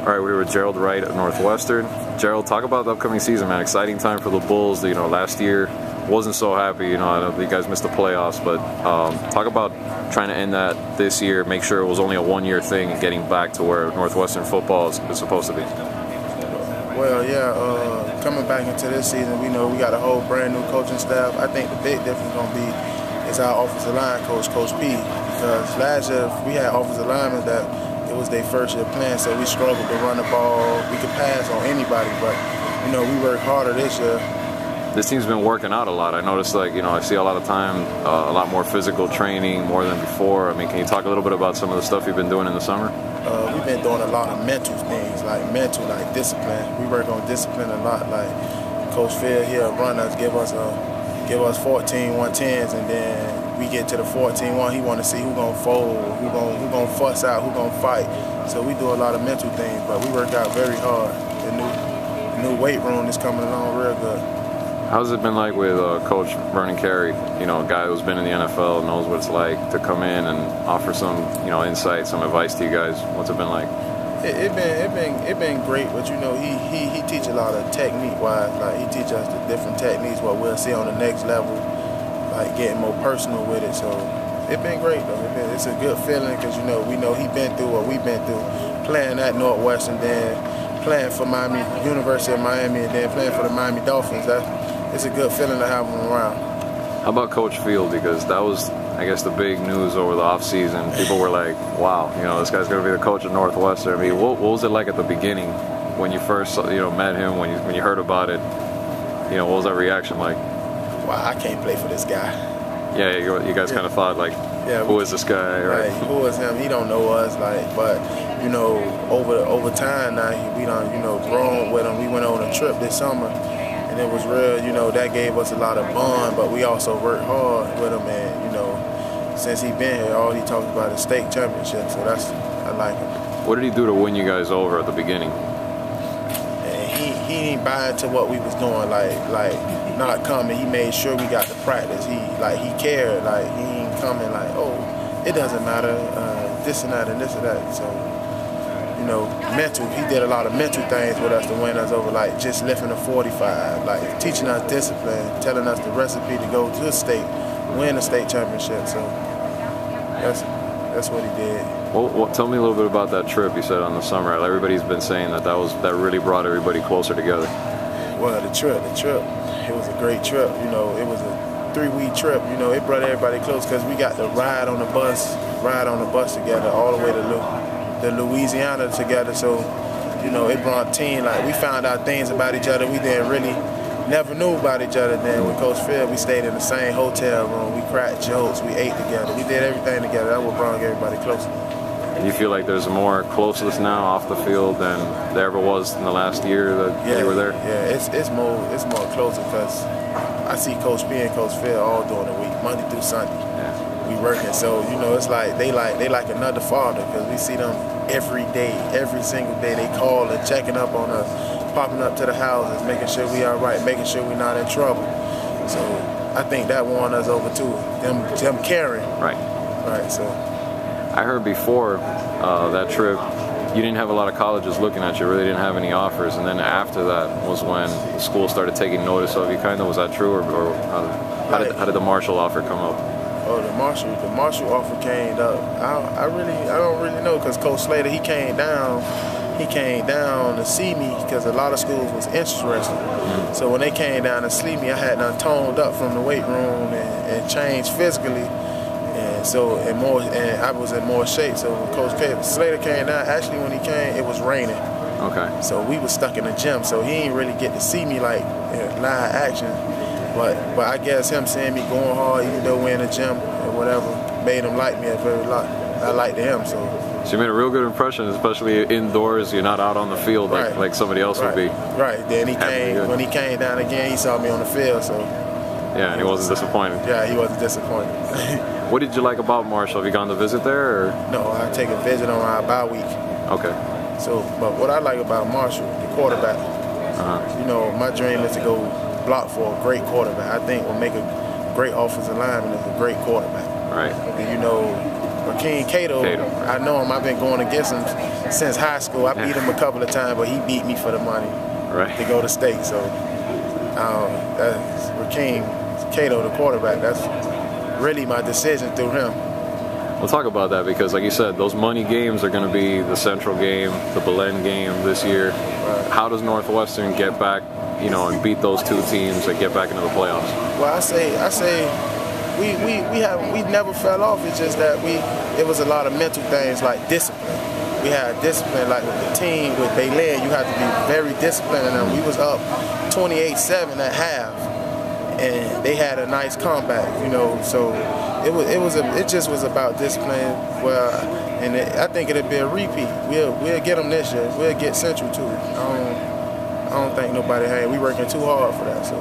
All right, we're with Gerald Wright at Northwestern. Gerald, talk about the upcoming season, man. Exciting time for the Bulls. You know, last year wasn't so happy. You know, I know you guys missed the playoffs, but talk about trying to end that this year. Make sure it was only a one-year thing and getting back to where Northwestern football is supposed to be. Well, yeah, coming back into this season, we know we got a whole brand new coaching staff. I think the big difference going to be is our offensive line coach, Coach P. Because last year we had offensive linemen that it was their first year playing, so we struggled to run the ball. We could pass on anybody, but you know, we worked harder this year. This team's been working out a lot. I noticed, like, you know, I see a lot of time, a lot more physical training, more than before. I mean, can you talk a little bit about some of the stuff you've been doing in the summer? We've been doing a lot of mental things, like discipline. We work on discipline a lot. Like Coach Phil, he'll run us, give us 14 110s, and then we get to the 14-1. He want to see who gonna fold, who gonna fuss out, who gonna fight. So we do a lot of mental things, but we work out very hard. The new weight room is coming along real good. How's it been like with Coach Vernon Carey? You know, a guy who's been in the NFL, knows what it's like to come in and offer some, you know, insight, some advice to you guys. What's it been like? It been great, but you know, he teach a lot of technique wise. Like he teach us the different techniques what we'll see on the next level, like getting more personal with it. So it's been great though. It's a good feeling because you know, we know he been through what we've been through, playing at Northwestern, then playing for University of Miami, and then playing for the Miami Dolphins. It's a good feeling to have him around. How about Coach Field? Because that was, I guess, the big news over the offseason. People were like, wow, you know, this guy's going to be the coach of Northwestern. I mean, what was it like at the beginning when you first, you know, met him, when you heard about it? You know, what was that reaction like? Wow, I can't play for this guy. Yeah, you guys kind of thought, like, yeah, who is this guy? Right? Like, who is him? He don't know us, like, but, you know, over time now, we done, you know, grown with him. We went on a trip this summer, and it was real, you know, that gave us a lot of bond, but we also worked hard with him, and, you know, since he been here, all he talks about is state championship, so I like him. What did he do to win you guys over at the beginning? And he ain't buy into what we was doing, like not coming. He made sure we got the practice. He cared, like he ain't coming like, oh, it doesn't matter, this and that and this and that. So, you know, mental. He did a lot of mental things with us to win us over, like just lifting a 45, like teaching us discipline, telling us the recipe to go to the state, win the state championship. So that's what he did. Well, tell me a little bit about that trip you said on the summer. Everybody's been saying that really brought everybody closer together. Well, the trip, it was a great trip. You know, it was a 3-week trip. You know, it brought everybody close because we got to ride on the bus together all the way to Louisiana together. So, you know, it brought a team. Like we found out things about each other we didn't really never knew about each other. Then with Coach Phil, we stayed in the same hotel room. We cracked jokes. We ate together. We did everything together. That what brought everybody closer. Do you feel like there's more closeness now off the field than there ever was in the last year that you were there? Yeah, it's more closer because I see Coach P and Coach Phil all during the week, Monday through Sunday. Yeah. We working, so you know it's like they like another father because we see them every day, every single day. They call and checking up on us, popping up to the houses, making sure we all right, making sure we're not in trouble. So I think that won us over too. Them caring. Right. So. I heard before that trip, you didn't have a lot of colleges looking at you, really didn't have any offers, and then after that was when the school started taking notice of you, kind of. Was that true, or how did the Marshall offer come up? Oh, the Marshall offer came up. I don't really know because Coach Slater, he came down to see me because a lot of schools was interested. Mm-hmm. So when they came down to see me, I had done toned up from the weight room and changed physically. And I was in more shape. So when Coach Slater came down, actually when he came, it was raining. Okay. So we was stuck in the gym, so he didn't really get to see me like in live action. But I guess him seeing me going hard, even though we're in the gym or whatever, made him like me a very lot. I liked him, so. So you made a real good impression, especially indoors. You're not out on the field like somebody else would be. Right. Then when he came down again, he saw me on the field, so. Yeah, and he wasn't disappointed. Yeah, he wasn't disappointed. What did you like about Marshall? Have you gone to visit there? Or? No, I take a visit on our bye week. Okay. So, but what I like about Marshall, the quarterback, you know, my dream is to go block for a great quarterback. I think what make a great offensive lineman is a great quarterback. Right. And you know, King Cato, I know him. I've been going against him since high school. I beat him a couple of times, but he beat me for the money to go to state. So that's Rakeem Cato, the quarterback. That's really my decision through him. We'll talk about that because, like you said, those money games are going to be the Central game, the Belen game this year. Right. How does Northwestern get back, and beat those two teams and get back into the playoffs? Well, I say we never fell off. It's just that it was a lot of mental things like discipline. We had discipline, like with the team, with Belen, you had to be very disciplined. And we was up 28-7 at half, and they had a nice comeback, So it just was about discipline. Well, and I think it'll be a repeat. We'll get them this year. We'll get Central too. I don't think nobody we working too hard for that. So.